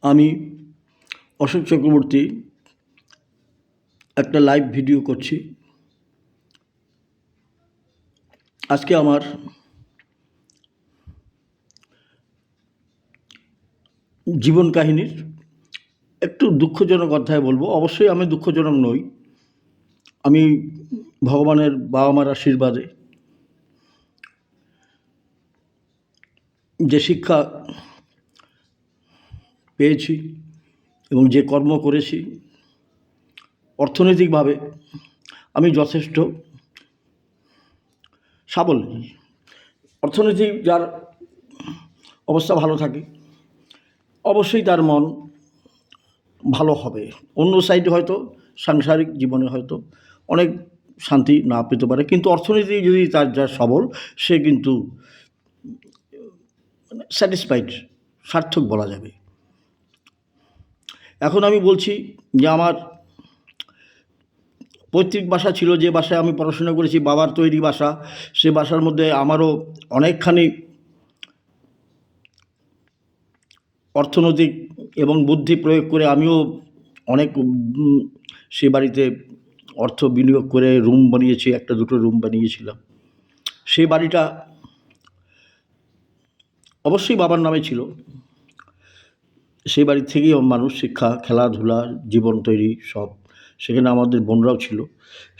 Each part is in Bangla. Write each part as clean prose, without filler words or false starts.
আমি অশোক চক্রবর্তী একটা লাইভ ভিডিও করছি। আজকে আমার জীবন কাহিনীর একটু দুঃখজনক অধ্যায় বলবো। অবশ্যই আমি দুঃখজনক নই, আমি ভগবানের বাবা মার আশীর্বাদে যে শিক্ষা পেয়েছি এবং যে কর্ম করেছি, অর্থনৈতিকভাবে আমি যথেষ্ট সাবলীল। অর্থনৈতিক যার অবস্থা ভালো থাকে অবশ্যই তার মন ভালো হবে। অন্য সাইডে হয়তো সাংসারিক জীবনে হয়তো অনেক শান্তি না পেতে পারে, কিন্তু অর্থনীতি যদি তার যা সবল, সে কিন্তু স্যাটিসফাইড, সার্থক বলা যাবে। এখন আমি বলছি যে আমার পৈতৃক বাসা ছিল, যে বাসায় আমি পড়াশোনা করেছি, বাবার তৈরি বাসা। সে বাসার মধ্যে আমারও অনেকখানি অর্থনৈতিক এবং বুদ্ধি প্রয়োগ করে আমিও অনেক সে বাড়িতে অর্থ বিনিয়োগ করে রুম বানিয়েছি, একটা দুটো রুম বানিয়েছিলাম। সেই বাড়িটা অবশ্যই বাবার নামে ছিল। সেই বাড়ি থেকেই মানুষ শিক্ষা, খেলাধুলা, জীবন তৈরি সব। সেখানে আমাদের বোনরাও ছিল।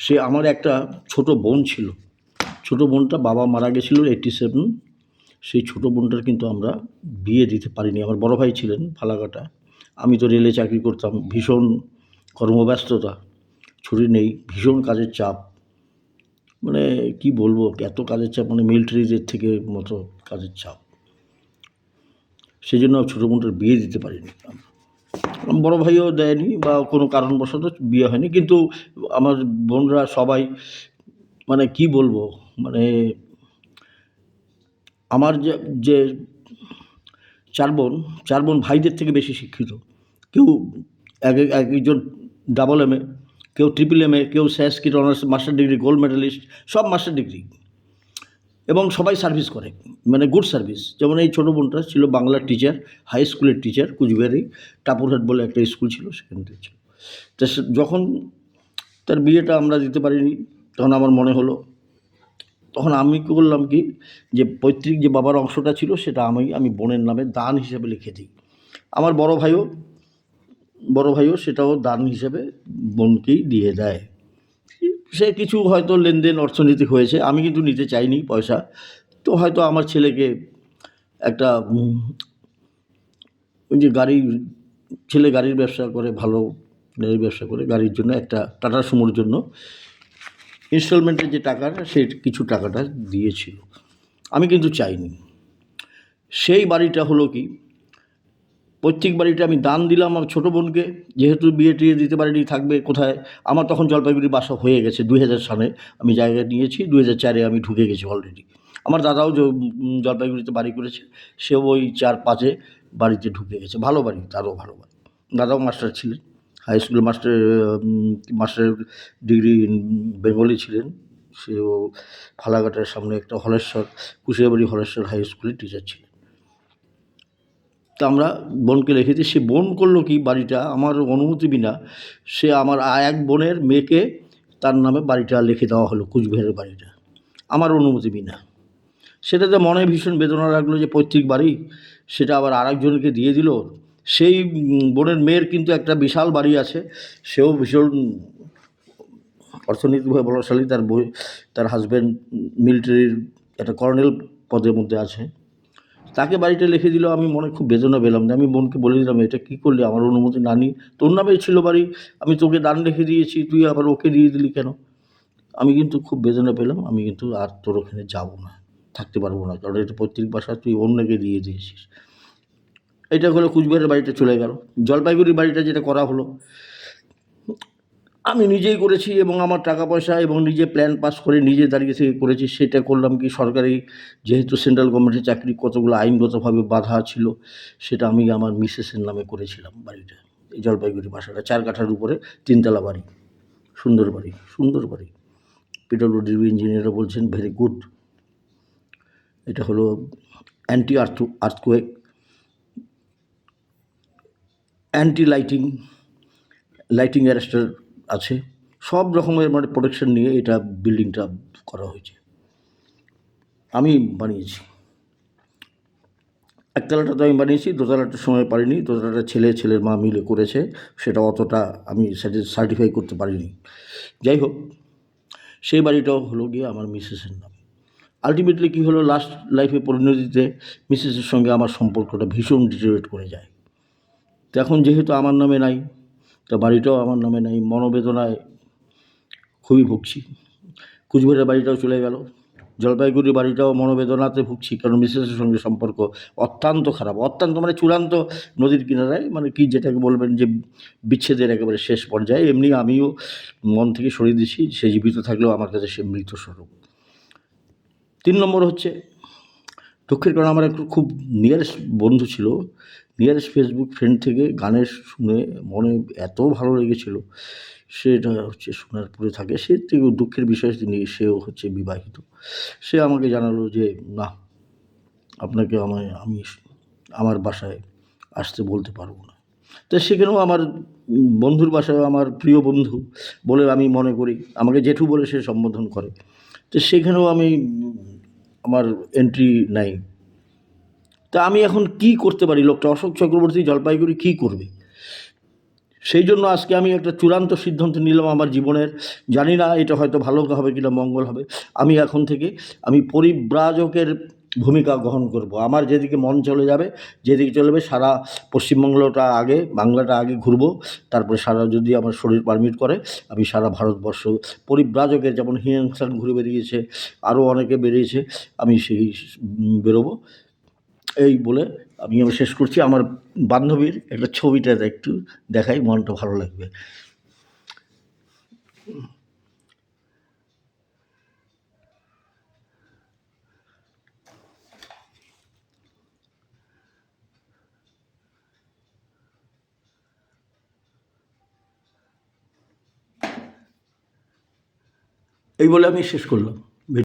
সে আমার একটা ছোট বোন ছিল। ছোট বোনটা বাবা মারা গেছিল 87। সেই ছোট বোনটার কিন্তু আমরা বিয়ে দিতে পারিনি। আমার বড় ভাই ছিলেন ফালাকাটা, আমি তো রেলে চাকরি করতাম। ভীষণ কর্মব্যস্ততা, ছুটি নেই, ভীষণ কাজের চাপ। মানে কি বলবো, এত কাজের চাপ, মানে মিলিটারিদের থেকে মতো কাজের চাপ। সেই জন্য ছোটো বোনটার বিয়ে দিতে পারিনি। বড় ভাইও দেয়নি বা কোনো কারণবশত বিয়ে হয়নি। কিন্তু আমার বোনরা সবাই, মানে কি বলবো, মানে আমার যে চার বোন ভাইদের থেকে বেশি শিক্ষিত। কেউ একজন ডাবল এম এ, কেউ ট্রিপল এম এ, কেউ Sanskrit honours master degree, gold medallist, সব মাস্টার ডিগ্রি, এবং সবাই সার্ভিস করে, মানে গুড সার্ভিস। যেমন এই ছোটো বোনটা ছিল বাংলার টিচার, হাই স্কুলের টিচার, কুচবিহারেই টাপুরহাট বলে একটা স্কুল ছিল, সেখানে ছিল। তা যখন তার বিয়েটা আমরা দিতে পারিনি, তখন আমার মনে হলো, তখন আমি কী করলাম, কি যে পৈতৃক যে বাবার অংশটা ছিল সেটা আমি বোনের নামে দান হিসেবে লিখে দিই। আমার বড় ভাইও সেটাও দান হিসেবে বোনকেই দিয়ে দেয়। সে কিছু হয়তো লেনদেন অর্থনৈতিক হয়েছে, আমি কিন্তু নিতে চাইনি পয়সা। তো হয়তো আমার ছেলেকে একটা ওই যে ছেলে গাড়ির ব্যবসা করে, ভালো গাড়ির ব্যবসা করে, গাড়ির জন্য একটা টাটা সুমোর জন্য ইনস্টলমেন্টের যে টাকাটা, সে কিছু টাকাটা দিয়েছিল, আমি কিন্তু চাইনি। সেই বাড়িটা হলো কি, পৈতৃক বাড়িটা আমি দান দিলাম আমার ছোটো বোনকে, যেহেতু বিয়ে টিয়ে দিতে পারিনি, থাকবে কোথায়। আমার তখন জলপাইগুড়ি বাসা হয়ে গেছে, 2000 সালে আমি জায়গা নিয়েছি, 2004-এ আমি ঢুকে গেছি অলরেডি। আমার দাদাও জলপাইগুড়িতে বাড়ি করেছে, সেও ওই 4-5-এ বাড়িতে ঢুকে গেছে। ভালো বাড়ি, তারও ভালো বাড়ি। দাদাও মাস্টার ছিলেন, হাই স্কুলে মাস্টার ডিগ্রি বেঙ্গলি ছিলেন। সেও ফালাকাটার সামনে একটা কুশিয়াবাড়ি হলেশ্বর হাই স্কুলের টিচার ছিলেন। তা আমরা বোনকে লিখে দিই। সে বোন করলো কি, বাড়িটা আমার অনুমতি বিনা, সে আমার এক বোনের মেয়েকে তার নামে বাড়িটা লিখে দেওয়া হলো, কুচবিহারের বাড়িটা, আমার অনুমতি বিনা। সেটাতে মনে ভীষণ বেদনা লাগলো যে পৈতৃক বাড়ি, সেটা আবার আরেকজনকে দিয়ে দিল। সেই বোনের মেয়ের কিন্তু একটা বিশাল বাড়ি আছে, সেও ভীষণ অর্থনৈতিকভাবে বলশালী। তার হাজব্যান্ড মিলিটারির একটা কর্নেল পদের মধ্যে আছে, তাকে বাড়িটা লিখে দিল। আমি মনে খুব বেদনা পেলাম। আমি বোনকে বলে দিলাম, এটা কী করলি, আমার অনুমতি না নিই, তোর নামে ছিল বাড়ি, আমি তোকে দান রেখে দিয়েছি, তুই আবার ওকে দিয়ে দিলি কেন। আমি কিন্তু খুব বেদনা পেলাম। আমি কিন্তু আর তোর ওখানে যাবো না, থাকতে পারবো না, কারণ এটা পৈতৃক বাসা, তুই অন্যকে দিয়ে দিয়েছিস। এটা হলো কুচবিহারের বাড়িটা চলে গেল। জলপাইগুড়ির বাড়িটা যেটা করা হলো, আমি নিজেই করেছি এবং আমার টাকা পয়সা এবং নিজে প্ল্যান পাস করে নিজে দাঁড়িয়ে থেকে করেছি। সেটা করলাম কি, সরকারি যেহেতু সেন্ট্রাল গভর্নমেন্টের চাকরি, কতগুলো আইনগতভাবে বাধা ছিল, সেটা আমি আমার মিসেসের নামে করেছিলাম বাড়িটা। এই জলপাইগুড়ি বাসাটা 4 কাঠার উপরে 3 তলা বাড়ি, সুন্দর বাড়ি, সুন্দর বাড়ি। পিডব্লিউডি ইঞ্জিনিয়াররা বলছেন ভেরি গুড। এটা হলো anti earthquake anti lighting, lighting arrester আছে, সব রকমের মানে প্রোটেকশন নিয়ে এটা বিল্ডিংটা করা হয়েছে। আমি বানিয়েছি। একতলাটা তো আমি বানিয়েছি, দোতলাটার সময় পারিনি, দোতলাটা ছেলের মা মিলে করেছে, সেটা অতটা আমি সার্টিফাই করতে পারিনি। যাই হোক, সেই বাড়িটাও হলো গিয়ে আমার মিসেসের নামে। আলটিমেটলি কী হলো, লাস্ট লাইফে পরিণতিতে মিসেসের সঙ্গে আমার সম্পর্কটা ভীষণ ডিটেরিয়েট করে যায়। তো এখন যেহেতু আমার নামে নাই, তা বাড়িটাও আমার নামে নাই, মনোবেদনায় খুবই ভুগছি। কুচবিহারের বাড়িটাও চলে গেল, জলপাইগুড়ির বাড়িটাও মনোবেদনাতে ভুগছি, কারণ মিসেসের সঙ্গে সম্পর্ক অত্যন্ত খারাপ, অত্যন্ত মানে চূড়ান্ত, নদীর কিনারায়, মানে কি যেটাকে বলবেন যে বিচ্ছেদের একেবারে শেষ পর্যায়ে। এমনি আমিও মন থেকে সরিয়ে দিচ্ছি, সে জীবিত থাকলেও আমার কাছে সে মৃত স্বরূপ। 3 নম্বর হচ্ছে দুঃখের কারণ, আমার একটা খুব নিয়ারেস্ট বন্ধু ছিল, নিয়ারেস্ট ফেসবুক ফ্রেন্ড থেকে গানের শুনে মনে এত ভালো লেগেছিল, সেটা হচ্ছে সোনারপুরে থাকে। সে থেকে দুঃখের বিষয়, সেও হচ্ছে বিবাহিত। সে আমাকে জানালো যে না, আপনাকে আমি আমার বাসায় আসতে বলতে পারবো না। তো সেখানেও আমার বন্ধুর বাসায়, আমার প্রিয় বন্ধু বলে আমি মনে করি, আমাকে জেঠু বলে সে সম্বোধন করে, তো সেখানেও আমি আমার এন্ট্রি নাই। তা আমি এখন কি করতে পারি? লোকটা অশোক চক্রবর্তী, জলপাইগুড়ি, কী করবে? সেই জন্য আজকে আমি একটা চূড়ান্ত সিদ্ধান্ত নিলাম আমার জীবনের, জানি না এটা হয়তো ভালো হবে কি না মঙ্গল হবে, আমি এখন থেকে আমি পরিব্রাজকের ভূমিকা গ্রহণ করব। আমার যেদিকে মন চলে যাবে, যেদিকে চলবে, সারা বাংলাটা আগে ঘুরবো, তারপরে সারা, যদি আমার শরীর পারমিট করে, আমি সারা ভারতবর্ষ পরিব্রাজকের, যেমন হিয়াংসাং ঘুরে বেরিয়েছে, আরও অনেকে বেরিয়েছে, আমি সেই বেরোবো। এই বলে আমি শেষ করছি। আমার বান্ধবীর একটা ছবিটা একটু দেখাই, মনটা ভালো লাগবে। এই বলে আমি শেষ করলাম।